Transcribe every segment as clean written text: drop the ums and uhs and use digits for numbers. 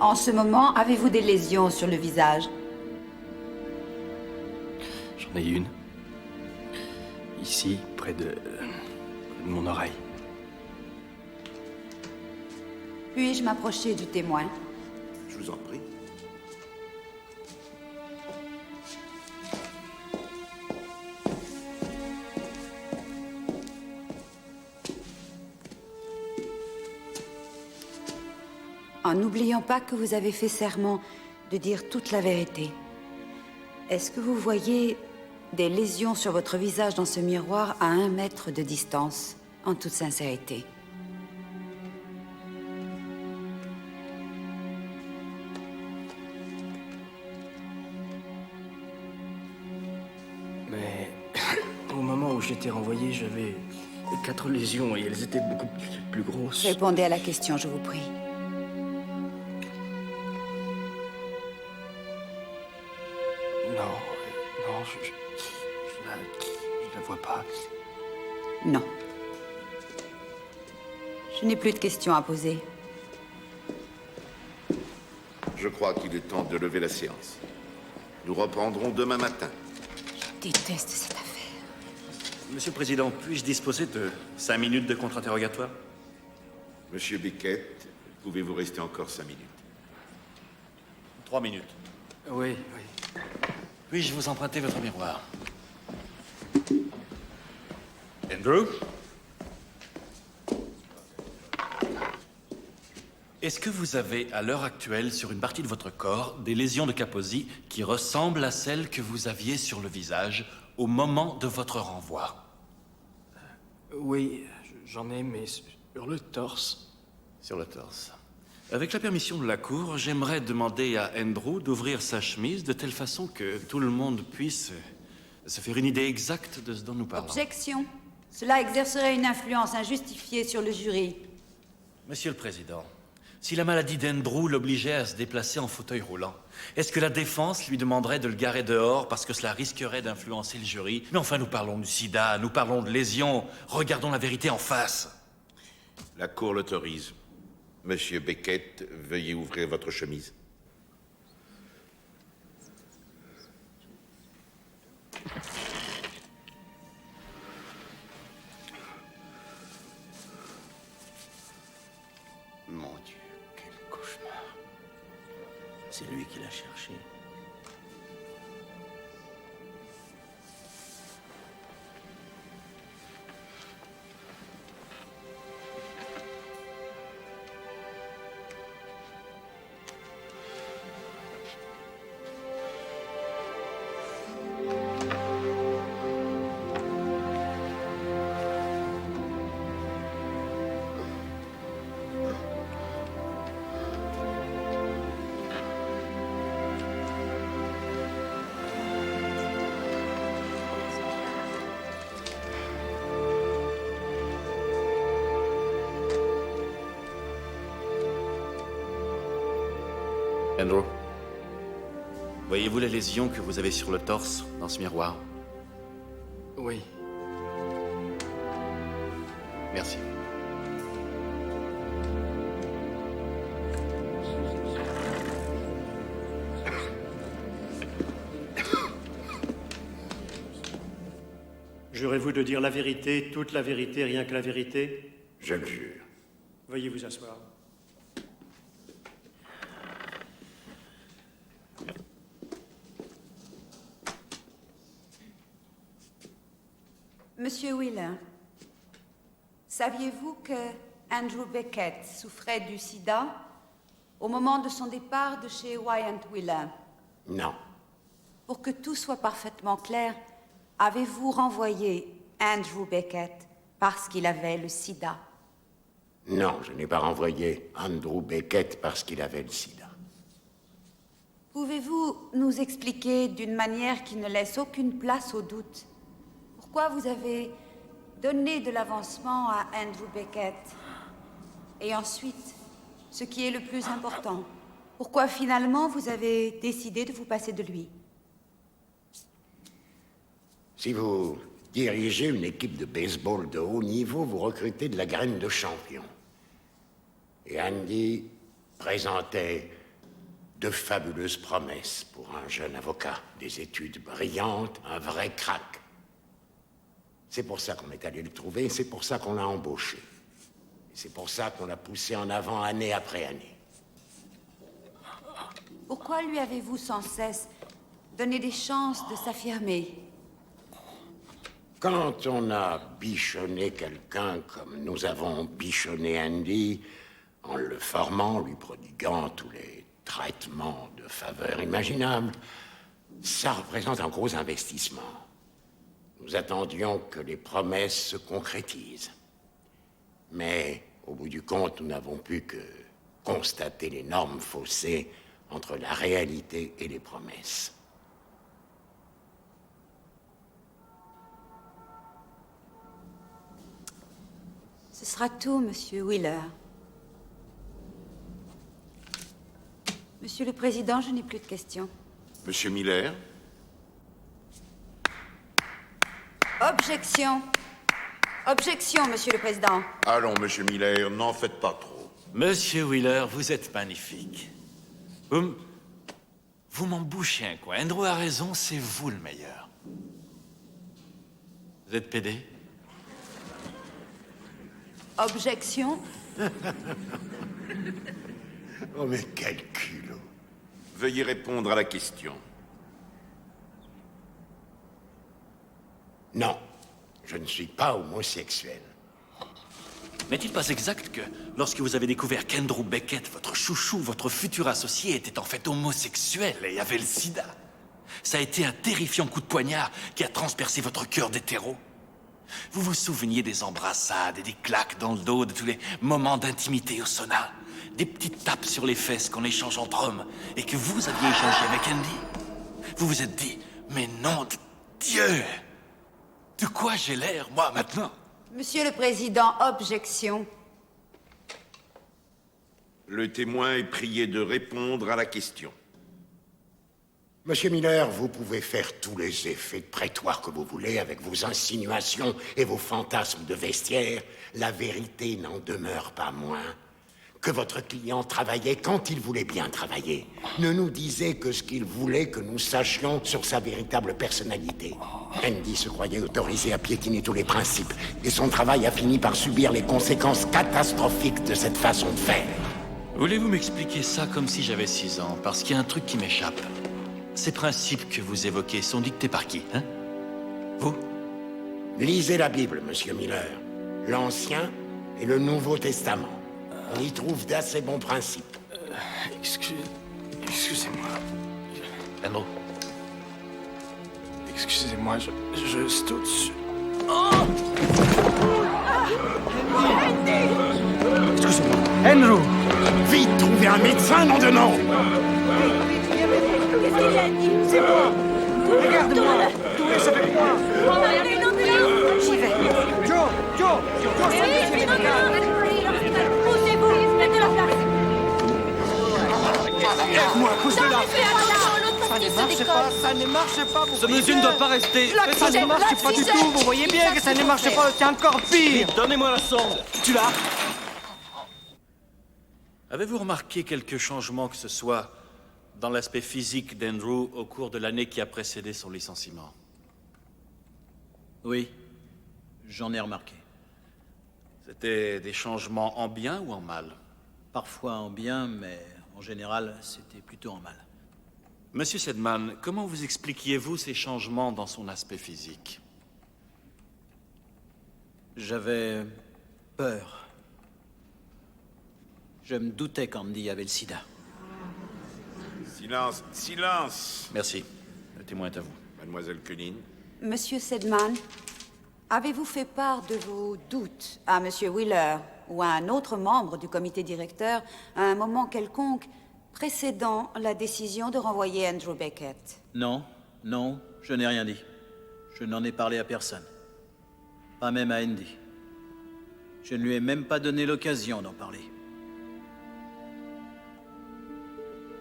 En ce moment, avez-vous des lésions sur le visage? J'en ai une. Ici, près de mon oreille. Puis-je m'approcher du témoin? Je vous en prie. En n'oubliant pas que vous avez fait serment de dire toute la vérité. Est-ce que vous voyez des lésions sur votre visage dans ce miroir à 1 mètre de distance, en toute sincérité? Mais au moment où j'étais renvoyé, j'avais 4 lésions et elles étaient beaucoup plus grosses. Répondez à la question, je vous prie. Non, je la vois pas. Non. Je n'ai plus de questions à poser. Je crois qu'il est temps de lever la séance. Nous reprendrons demain matin. Je déteste cette affaire. Monsieur le Président, puis-je disposer de 5 minutes de contre-interrogatoire? Monsieur Beckett, pouvez-vous rester encore 5 minutes? 3 minutes. Oui. Puis-je vous emprunter votre miroir? Andrew? Est-ce que vous avez, à l'heure actuelle, sur une partie de votre corps, des lésions de Kaposi qui ressemblent à celles que vous aviez sur le visage au moment de votre renvoi? Oui, j'en ai, mais sur le torse. Sur le torse. Avec la permission de la Cour, j'aimerais demander à Andrew d'ouvrir sa chemise de telle façon que tout le monde puisse se faire une idée exacte de ce dont nous parlons. Objection. Cela exercerait une influence injustifiée sur le jury. Monsieur le Président, si la maladie d'Andrew l'obligeait à se déplacer en fauteuil roulant, est-ce que la défense lui demanderait de le garer dehors parce que cela risquerait d'influencer le jury? Mais enfin, nous parlons du sida, nous parlons de lésions. Regardons la vérité en face. La Cour l'autorise. Monsieur Beckett, veuillez ouvrir votre chemise. Mon Dieu, quel cauchemar. C'est lui qui l'a cherché. Andrew, voyez-vous les lésions que vous avez sur le torse dans ce miroir? Oui. Merci. Jurez-vous de dire la vérité, toute la vérité, rien que la vérité? Je le jure. Veuillez vous asseoir. Monsieur Wheeler, saviez-vous que Andrew Beckett souffrait du sida au moment de son départ de chez Wyatt Wheeler? Non. Pour que tout soit parfaitement clair, avez-vous renvoyé Andrew Beckett parce qu'il avait le sida? Non, je n'ai pas renvoyé Andrew Beckett parce qu'il avait le sida. Pouvez-vous nous expliquer d'une manière qui ne laisse aucune place au doute pourquoi vous avez donné de l'avancement à Andrew Beckett? Et ensuite, ce qui est le plus important, pourquoi finalement vous avez décidé de vous passer de lui? Si vous dirigez une équipe de baseball de haut niveau, vous recrutez de la graine de champion. Et Andy présentait de fabuleuses promesses pour un jeune avocat. Des études brillantes, un vrai crack. C'est pour ça qu'on est allé le trouver, c'est pour ça qu'on l'a embauché. Et c'est pour ça qu'on l'a poussé en avant année après année. Pourquoi lui avez-vous sans cesse donné des chances de s'affirmer? Quand on a bichonné quelqu'un comme nous avons bichonné Andy, en le formant, lui prodiguant tous les traitements de faveur imaginables, ça représente un gros investissement. Nous attendions que les promesses se concrétisent. Mais, au bout du compte, nous n'avons pu que constater l'énorme fossé entre la réalité et les promesses. Ce sera tout, Monsieur Wheeler. Monsieur le Président, je n'ai plus de questions. Monsieur Miller? Objection. Objection, Monsieur le Président. Allons, Monsieur Miller, n'en faites pas trop. Monsieur Wheeler, vous êtes magnifique. Vous m'en bouchez un coin. Andrew a raison, c'est vous le meilleur. Vous êtes pédé? Objection. Oh, mais quel culot! Veuillez répondre à la question. Non, je ne suis pas homosexuel. N'est-il pas exact que, lorsque vous avez découvert qu'Andrew Beckett, votre chouchou, votre futur associé, était en fait homosexuel et avait le sida, ça a été un terrifiant coup de poignard qui a transpercé votre cœur d'hétéro? Vous vous souveniez des embrassades et des claques dans le dos, de tous les moments d'intimité au sauna, des petites tapes sur les fesses qu'on échange entre hommes et que vous aviez échangé avec Andy? Vous vous êtes dit, mais nom de Dieu! De quoi j'ai l'air, moi, maintenant? Monsieur le Président, objection. Le témoin est prié de répondre à la question. Monsieur Miller, vous pouvez faire tous les effets de prétoire que vous voulez avec vos insinuations et vos fantasmes de vestiaire. La vérité n'en demeure pas moins que votre client travaillait quand il voulait bien travailler. Ne nous disait que ce qu'il voulait que nous sachions sur sa véritable personnalité. Andy se croyait autorisé à piétiner tous les principes, et son travail a fini par subir les conséquences catastrophiques de cette façon de faire. Voulez-vous m'expliquer ça comme si j'avais 6 ans? Parce qu'il y a un truc qui m'échappe. Ces principes que vous évoquez sont dictés par qui, hein? Vous? Lisez la Bible, Monsieur Miller. L'Ancien et le Nouveau Testament. On y trouve d'assez bons principes. Excusez-moi. Andrew? Excusez-moi, je saute sur... Excusez-moi. Andrew! Vite, trouvez un médecin, nom de nom! Qu'est-ce qu'il a dit? C'est moi! Regarde-moi! Tout reste avec moi! Une ambulance! J'y vais! Joe! Oui, une ambulance! Poussez-vous! Faites de la place! Aide-moi, pousse-le là! Ça ne marche pas! Ce monsieur ne doit pas rester! Ça ne marche pas du tout! Vous voyez bien que ça ne marche pas! C'est encore pire! Donnez-moi la sonde! Tu l'as? Avez-vous remarqué quelque changement que ce soit dans l'aspect physique d'Andrew au cours de l'année qui a précédé son licenciement? Oui, j'en ai remarqué. C'était des changements en bien ou en mal? Parfois en bien, mais en général, c'était plutôt en mal. Monsieur Sedman, comment vous expliquiez-vous ces changements dans son aspect physique? J'avais peur. Je me doutais qu'Andy avait le sida. Silence, silence! Merci. Le témoin est à vous. Mademoiselle Cunin. Monsieur Sedman, avez-vous fait part de vos doutes à Monsieur Wheeler ou à un autre membre du comité directeur à un moment quelconque précédant la décision de renvoyer Andrew Beckett? Non, je n'ai rien dit. Je n'en ai parlé à personne. Pas même à Andy. Je ne lui ai même pas donné l'occasion d'en parler.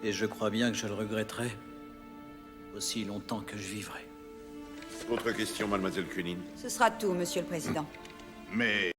Et je crois bien que je le regretterai aussi longtemps que je vivrai. Autre question, Mademoiselle Cunin. Ce sera tout, Monsieur le Président. Mais